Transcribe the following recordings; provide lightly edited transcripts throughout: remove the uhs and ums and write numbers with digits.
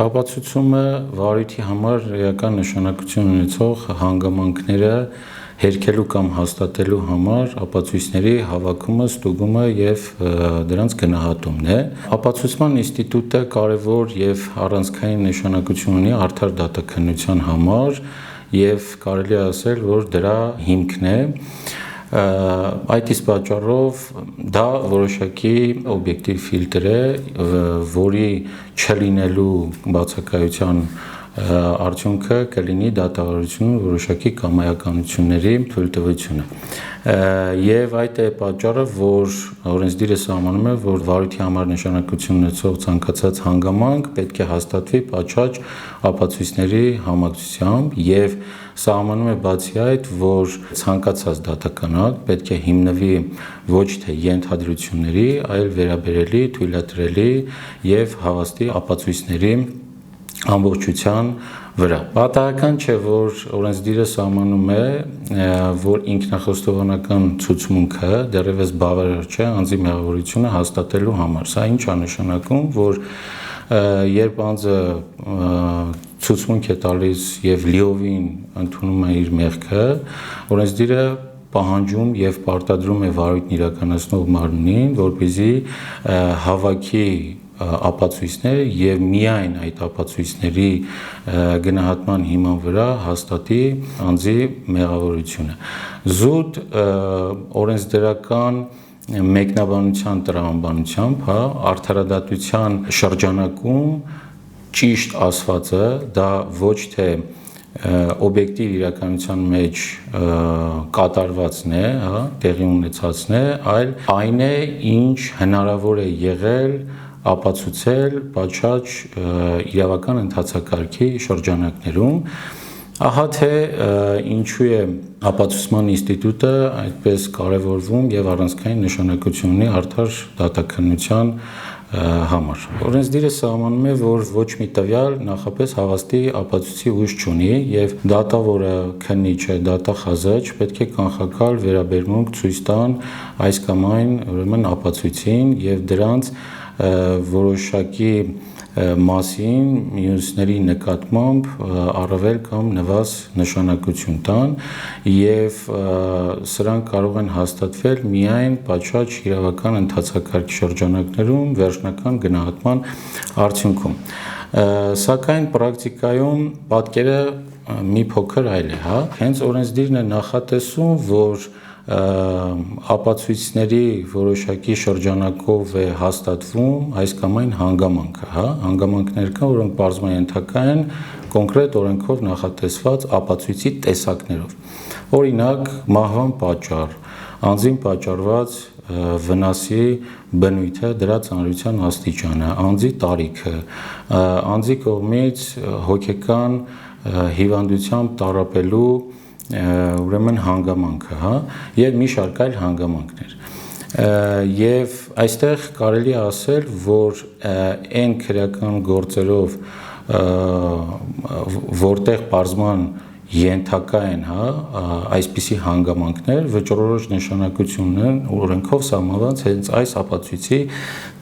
Ապացուցումը վարույթի համար էական նշանակություն ունեցող հանգամանքները հերքելու կամ հաստատելու համար ապացույցների հավաքումը, ստուգումը եւ դրանց գնահատումն է։ Ապացուցման ինստիտուտը կարևոր եւ առանցքային նշանակություն ունի արդար դատաքննության համար եւ կարելի է ասել, որ դրա հիմքն է։ Այդ իսկ պատճառով դա որոշակի օբյեկտիվ ֆիլտր է, որի չլինելու բացակայության արդյունքը կլինի դատավարությունը որոշակի կամայականությունների թույլտվությունը։ Եվ այդ է պատճառը, որ օրենսդիրը սահմանում է, որ վարույթի համար նշանակություն ունեցող ցանկացած հանգամանք պետք է հաստատվի պատշաճ ապացույցների համակցությամբ եւ սահմանում է բացի այդ, որ ցանկացած դատական ակտ պետք է հիմնվի ոչ թե ենթադրությունների, այլ վերաբերելի, թույլատրելի եւ հավաստի ապացույցների ամբողջության վրա։ Պատահական չէ, որ օրենսդիրը սահմանում է, որ ինքնախոստովանական ցուցմունքը դեռևս բավարար չէ անձի մեղավորությունը հաստատելու համար։ Սա ինչ է նշանակում, որ երբ անձը ցուցմունք է տալիս եւ լիովին ընդունում է իր մեղքը, օրենսդիրը պահանջում եւ պարտադրում է վարույթն իրականացնող մարմնին, որպեսզի հավաքի ապացույցներ եւ միայն այդ ապացույցների գնահատման հիման վրա հաստատի անձի մեղավորությունը։ Զուտ օրենսդրական մեկնաբանության տրամաբանությամբ, արդարադատության շրջանակում ճիշտ ասվածը դա ոչ թե օբյեկտիվ իրականության մեջ կատարվածն է, տեղի ունեցածն է, այլ այն է, ինչ հնարավոր է եղել ապացուցել պատշաճ իրավական ընթացակարգի շրջանակներում, ահա թե ինչու է ապացուցման ինստիտուտը այդպես կարևորվում եւ առանցքային նշանակություն ունի արդար դատաքննության համար։ Օրենսդիրը սահմանում է, որ ոչ մի տվյալ նախապես հավաստի ապացույցի ուժ չունի եւ դատավորը, քննիչը, դատախազը պետք է կանխակալ վերաբերմունք ցույց տան այս կամ այն ուրեմն ապացույցին եւ դրանց որոշակի մասին մյուսների նկատմամբ առավել կամ նվազ նշանակություն տան եւ սրանք կարող են հաստատվել միայն պատշաճ իրավական ընթացակարգի շրջանակներում վերջնական գնահատման արդյունքում։ Սակայն պրակտիկայում պատկերը մի փոքր այլ է, հենց օրենսդիրն է նախատեսում, որ ապացույցների որոշակի շրջանակով է հաստատվում այս կամ այն հանգամանքը, հանգամանքներ կան, որոնք բազմաենթակա են կոնկրետ օրենքով նախատեսված ապացույցի տեսակներով։ Օրինակ, մահվան պատճառ, անձին պատճառված վնասի բնույթը, դրա ծանրության աստիճանը, անձի տարիքը, անձի կողմից հոգեկան հիվանդությամբ տառապելու ուրեմն հանգամանքը, եւ մի շարք այլ հանգամանքներ։ Եվ այստեղ կարելի է ասել, որ այն քրեական գործերով, որտեղ պարզման ենթակա են, այսպիսի հանգամանքներ, վճռորոշ նշանակություն ունեն օրենքով սահմանված հենց այս ապացույցի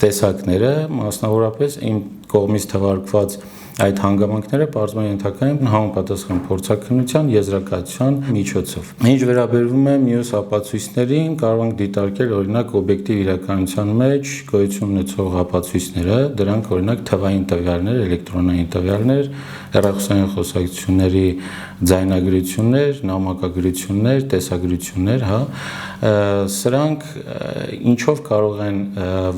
տեսակները, մասնավորապես իմ կողմից թվարկված այդ հանգամանքները պարզման ենթակա են համապատասխան փորձաքննության եզրակացության միջոցով։ Ինչ վերաբերվում է մյուս ապացույցներին, կարող ենք դիտարկել օրինակ օբյեկտիվ իրականության մեջ գոյություն ունեցող ապացույցները, դրանք օրինակ թվային տվյալներ, էլեկտրոնային տվյալներ, հեռախոսային խոսակցությունների ձայնագրություններ, նամակագրություններ, տեսագրություններ, սրանք ինչով կարող են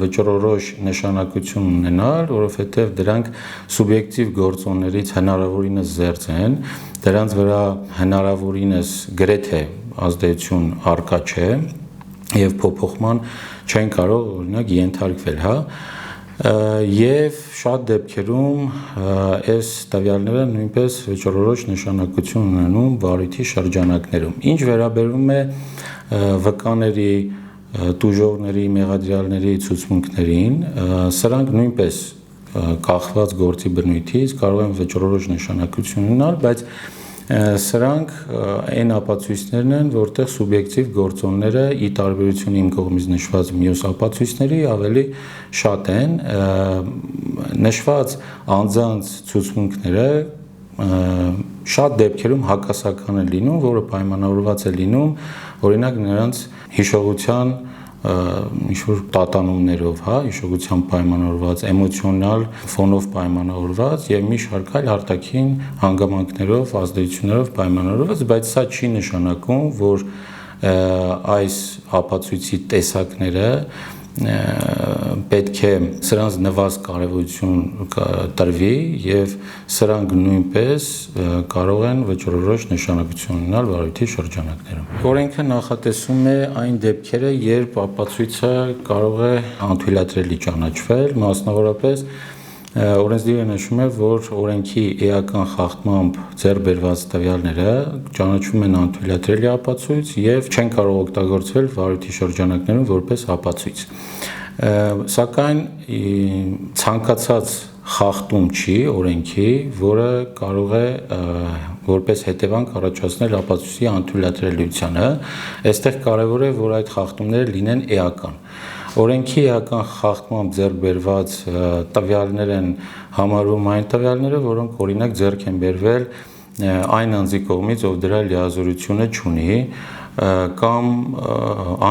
վճռորոշ նշանակություն ունենալ, որովհետև դրանք սուբյեկտիվ գործոններից հնարավորինս զերծ են, դրանց վրա հնարավորինս գրեթե ազդեցություն առկա չէ եւ փոփոխման չեն կարող օրինակ ենթարկվել, եւ շատ դեպքերում այս տվյալները նույնպես վճռորոշ նշանակություն ունենում վարույթի շրջանակներում։ Ինչ վերաբերում է վկաների, տուժողների, մեղադրյալների ցուցմունքներին, սրանք նույնպես կախված գործի բնույթից կարող են վճռորոշ նշանակություն ունենալ, բայց Սրանք այն ապացույցներն են, որտեղ սուբյեկտիվ գործոնները ի տարբերություն իմ կողմից նշված մյուս ապացույցների ավելի շատ են, նշված անձանց ցուցմունքները շատ դեպքերում հակասական են լինում, որը պայմանավորված է լինում օրինակ նրանց հիշողության ինչ-որ տատանումներով, հիշողությամբ պայմանավորված, էմոցիոնալ ֆոնով պայմանավորված եւ մի շարք այլ արտաքին հանգամանքներով, ազդեցություններով պայմանավորված, բայց սա չի նշանակում, որ այս ապացույցի տեսակները պետք է սրանց նվազ կարևորություն տրվի եւ սրանք նույնպես կարող են վճռորոշ նշանակություն ունենալ վարույթի շրջանակներում։ Օրենքը նախատեսում է այն դեպքերը, երբ ապացույցը կարող է անթույլատրելի ճանաչվել, մասնավորապես օրենսդիրը նշում է, որ օրենքի էական խախտմամբ ձեռք բերված տվյալները ճանաչվում են անթույլատրելի ապացույց եւ չեն կարող օգտագործվել վարույթի շրջանակներում որպես ապացույց։ Սակայն ցանկացած խախտում չի օրենքի, որը կարող է որպես հետևանք առաջացնել ապացույցի անթույլատրելիությանը, այստեղ կարևոր է, որ այդ խախտումները լինեն էական։ Օրենքի էական խախտմամբ ձեռք բերված տվյալներ են համարվում այն տվյալները, որոնք օրինակ ձեռք են բերվել այն անձի կողմից, ով դրա լիազորությունը չունի, կամ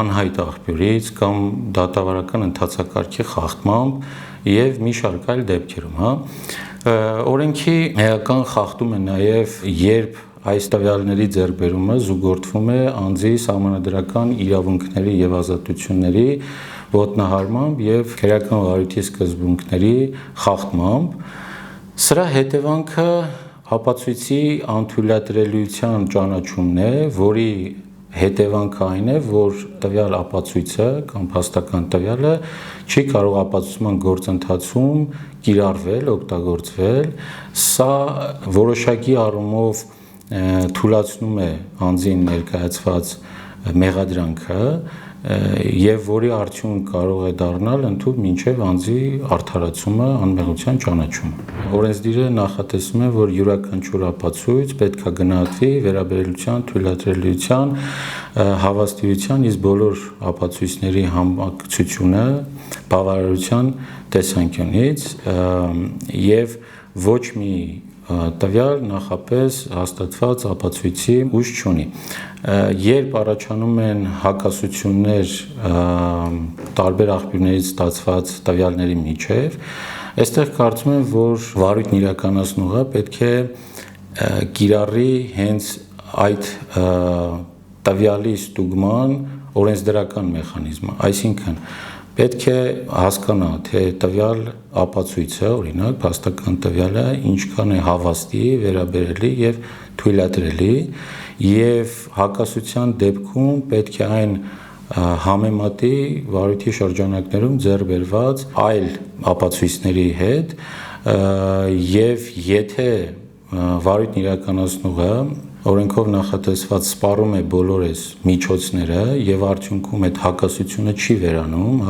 անհայտ աղբյուրից, կամ դատավարական ընթացակարգի խախտմամբ եւ մի շարք այլ դեպքերում, Օրենքի էական խախտում է նաեւ, երբ այս տվյալների ձեռքբերումը զուգորդվում է անձի սահմանադրական իրավունքների եւ ազատությունների ոտնահարմամբ եւ քրեական վարույթի սկզբունքների խախտմամբ, սրա հետևանքը ապացույցի անթույլատրելիության ճանաչումն է, որի հետևանքը այն է, որ տվյալ ապացույցը կամ փաստական տվյալը չի կարող ապացուցման գործընթացում կիրառվել, օգտագործվել, սա որոշակի առումով թույլատնում է անձին ներկայացված մեղադրանքը եւ որի արդյունք կարող է դառնալ ընդհանուր մինչեւ անձի արդարացումը, անմեղության ճանաչումը։ Օրենսդիրը նախատեսում է, որ յուրաքանչյուր ապացույց պետք է գնահատվի վերաբերելիության, թույլատրելիության, հավաստիության, իսկ բոլոր ապացույցների համակցությունը բավարարության տեսանկյունից եւ ոչ մի տվյալ նախապես հաստատված ապացույցի ուժ չունի։ Երբ առաջանում են հակասություններ տարբեր աղբյուրներից ստացված տվյալների միջև, այստեղ կարծում եմ, որ վարույթն իրականացնողը պետք է կիրառի հենց այդ տվյալի ստուգման օրենսդրական մեխանիզմը, այսինքն պետք է հասկանա, թե տվյալ ապացույցը, օրինակ, փաստական տվյալը ինչքան է հավաստի, վերաբերելի եւ թույլատրելի, եւ հակասության դեպքում պետք է այն համեմատի վարույթի շրջանակներում ձեռք բերված այլ ապացույցների հետ, եւ եթե վարույթն իրականացնողը օրենքով նախատեսված սպառում է բոլորես միջոցները եւ արդյունքում այդ հակասությունը չի վերանում,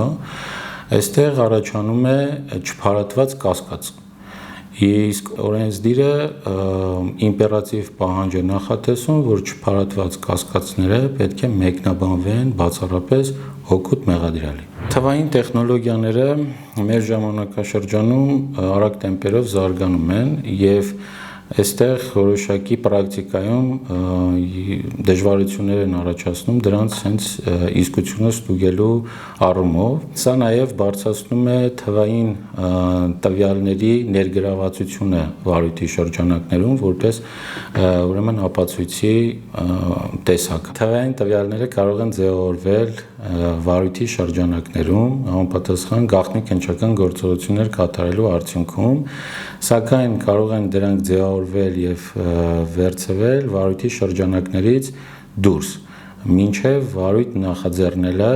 այստեղ առաջանում է չփարատված կասկած։ Իսկ օրենսդիրը իմպերատիվ պահանջ է նախատեսում, որ չփարատված կասկածները պետք է մեկնաբանվեն բացառապես հօգուտ մեղադրյալի։ Թվային տեխնոլոգիաները մեր ժամանակաշրջանում արագ տեմպերով զարգանում են եւ այստեղ որոշակի պրակտիկայում դժվարություններ են առաջացնում դրանց հենց իսկությունը ստուգելու առումով։ Սա նաև բարձրացնում է թվային տվյալների ներգրավվածությունը վարույթի շրջանակներում, որպես ուրեմն ապացույցի տեսակ։ Թվային տվյալները կարող են ձևավորվել վարույթի շրջանակներում համապատասխան գաղտնի քննչական գործողություններ կատարելու արդյունքում, սակայն կարող են դրանք ձևավորվել եւ վերցվել վարույթի շրջանակներից դուրս, մինչեւ վարույթ նախաձեռնելը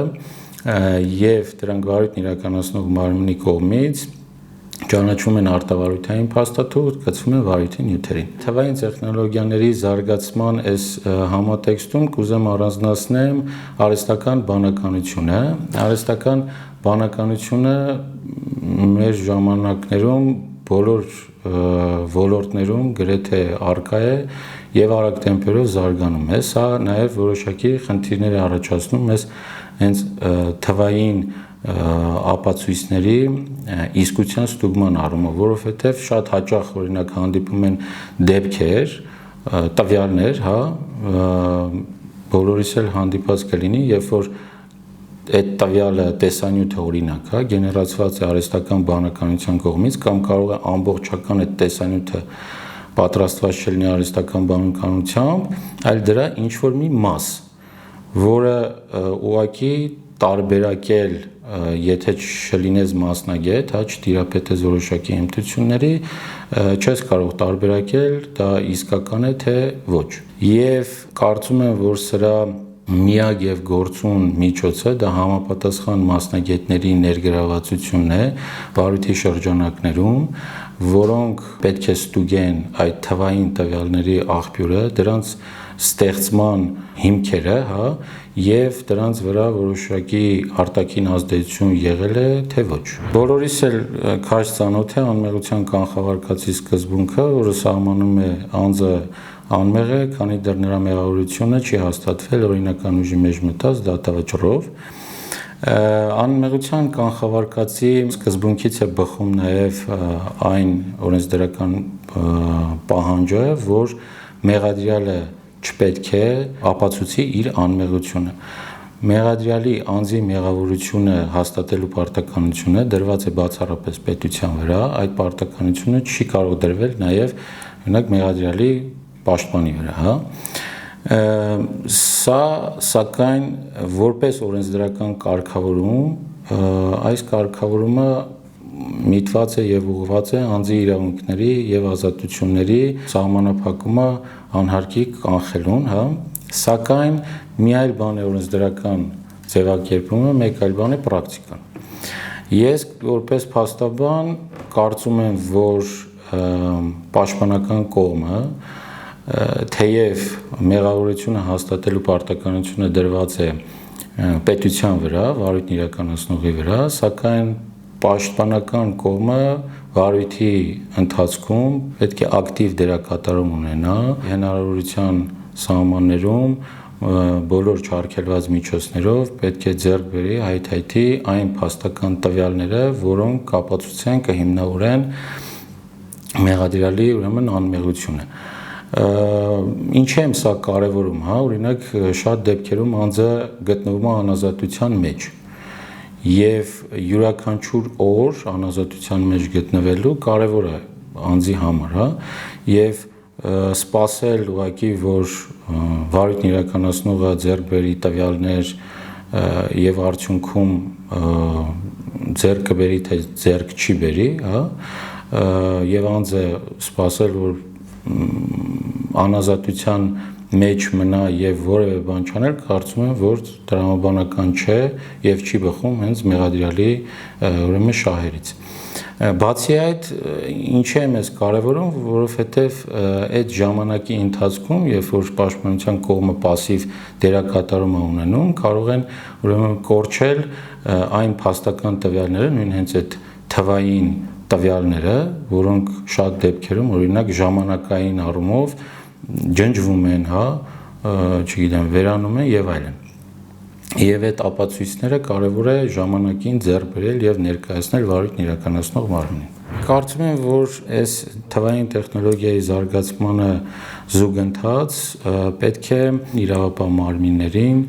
եւ դրանք վարույթն իրականացնող մարմնի կողմից ճանաչվում են արտավարույթային փաստաթուղթ, կցվում են վարույթի նյութերին։ Թվային տեխնոլոգիաների զարգացման այս համատեքստում կուզեմ առանձնացնեմ արհեստական բանականությունը։ Արհեստական բանականությունը մեր ժամանակներում բոլոր ոլորտներում գրեթե առկա է եւ արագ տեմպերով զարգանում է։ Սա նաեւ որոշակի խնդիրներ է առաջացնում մեզ հենց թվային ապացույցների իսկության ստուգման առումով, որովհետեւ շատ հաճախ օրինակ հանդիպում են դեպքեր, տվյալներ, հա, բոլորիս էլ հանդիպած կլինի, երբ որ այդ տվյալը տեսանյութը օրինակ, հա, գեներացված է արհեստական բանականության կողմից կամ կարող է ամբողջական այդ տեսանյութը պատրաստված չլինի արհեստական բանականությամբ, այլ դրա ինչ որ մի մաս, որը ուղղակի տարբերակել, եթե չլինես մասնագետ, հա, չտիրապետես որոշակի հմտությունների, չես կարող տարբերակել, դա իսկական է թե ոչ։ Եվ կարծում եմ, որ սրա միակ եւ գործուն միջոցը դա համապատասխան մասնագետների ներգրավվածությունն է վարույթի շրջանակներում, որոնք պետք է ստուգեն այդ թվային տվյալների աղբյուրը, դրանց ստեղծման հիմքերը, հա, եւ դրանց վրա որոշակի արտաքին ազդեցություն եղել է թե ոչ։ Բոլորիս էլ քաշ ծանոթ է անմեղության կանխավարկածի սկզբունքը, որը սահմանում է անձը անմեղ է, քանի դեռ նրա մեղավորությունը չի հաստատվել օրինական ուժի մեջ մտած դատավճռով։ Անմեղության կանխավարկածի սկզբունքից է բխում նաև այն օրենսդրական պահանջը, որ մեղադրյալը չպետք է ապացուցի իր անմեղությունը։ Մեղադրյալի անձի մեղավորությունը հաստատելու պարտականությունը դրված է բացառապես պետության վրա, այդ պարտականությունը չի կարող դրվել նաև օրինակ մեղադրյալի պաշտպանի վրա, հա։ Սա սակայն որպես օրենսդրական կարգավորում, այս կարգավորումը միտված է եւ ուղղված է անձի իրավունքների եւ ազատությունների սահմանափակումը անհարկի կանխելուն, հա, սակայն մի այլ բան է օրենսդրական ձևակերպումը, մեկ այլ բան է պրակտիկան։ Ես որպես փաստաբան կարծում եմ, որ պաշտպանական կողմը թեև մեղավորությունը հաստատելու պարտականությունը դրված է պետության վրա, վարույթն իրականացնողի վրա, սակայն պաշտպանական կողմը վարույթի ընթացքում պետք է ակտիվ դերակատարում ունենա հնարավորության սահմաններում բոլոր չարգելված միջոցներով պետք է ձեռք բերի հայթայթի այն փաստական տվյալները, որոնք ապացուցեն կհիմնավորեն մեղադրյալի ուրեմն անմեղությունը։ Ինչ է սա կարևորում, հա, օրինակ շատ դեպքերում անձը գտնվում է անազատության մեջ եւ յուրաքանչյուր օր անազատության մեջ գտնվելու կարևոր է անձի համար, հա, եւ սպասել ուղղակի, որ վարույթն իրականացնողը ձեռք բերի տվյալներ եւ արդյունքում ձեռք կբերի թե ձեռք չի բերի, հա, եւ անձը սպասել, որ անազատության մեջ մնա եւ որևէ բան չանել, կարծում եմ, որ տրամաբանական չէ եւ չի բխում հենց մեղադրյալի ուրեմն շահերից։ Բացի այդ, ինչ է մեզ կարևորում, որովհետեւ այդ ժամանակի ընթացքում, երբ որ պաշտպանության կողմը пассив դերակատարում է ունենում, կարող են ուրեմն կորչել այն փաստական տվյալները, նույն հենց այդ թվային տվյալները, որոնք շատ դեպքերում օրինակ ժամանակային առումով ջնջվում են, հա, չգիտեմ, վերանում են եւ այլն։ Եվ այդ ապացույցները կարևոր է ժամանակին ձեռք բերել եւ ներկայացնել վարույթն իրականացնող մարմնին։ Կարծում եմ, որ այս թվային տեխնոլոգիայի զարգացմանը զուգընթաց պետք է իրավապահ մարմիններին,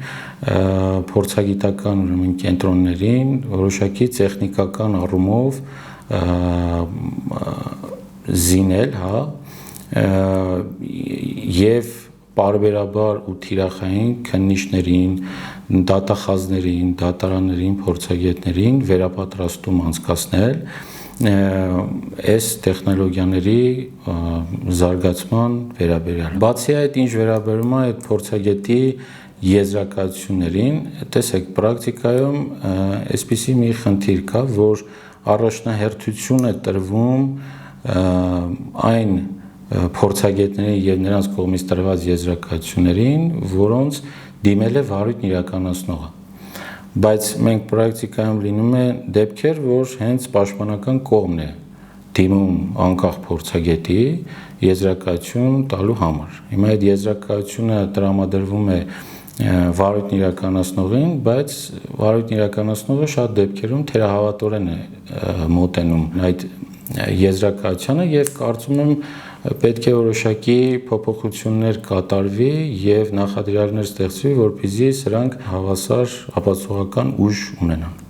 փորձագիտական ուրեմն կենտրոններին որոշակի տեխնիկական առումով զինել, հա, եւ պարբերաբար ու թիրախային քննիչներին, դատախազներին, դատարաններին, փորձագետներին վերապատրաստում անցկացնել այս տեխնոլոգիաների զարգացման վերաբերյալ։ Բացի այդ, ինչ վերաբերում է այդ փորձագետի եզրակացություններին, տեսեք, պրակտիկայում այսպիսի մի խնդիր կա, որ առաջնահերթություն է տրվում այն փորձագետներին եւ նրանց կողմից տրված եզրակացություններին, որոնց դիմել է վարույթն իրականացնողը։ Բայց մենք պրակտիկայում լինում է դեպքեր, որ հենց պաշտպանական կողմն է դիմում անկախ փորձագետի եզրակացություն տալու համար։ Հիմա այդ եզրակացությունը տրամադրվում է վարույթն իրականացնողին, բայց վարույթն իրականացնողը շատ դեպքերում թերահավատորեն է մոտենում այդ եզրակացությանը եւ կարծում եմ պետք է որոշակի փոփոխություններ կատարվի եւ նախադրյալներ ստեղծվի, որպեսզի սրանք հավասար ապացուցողական ուժ ունենան։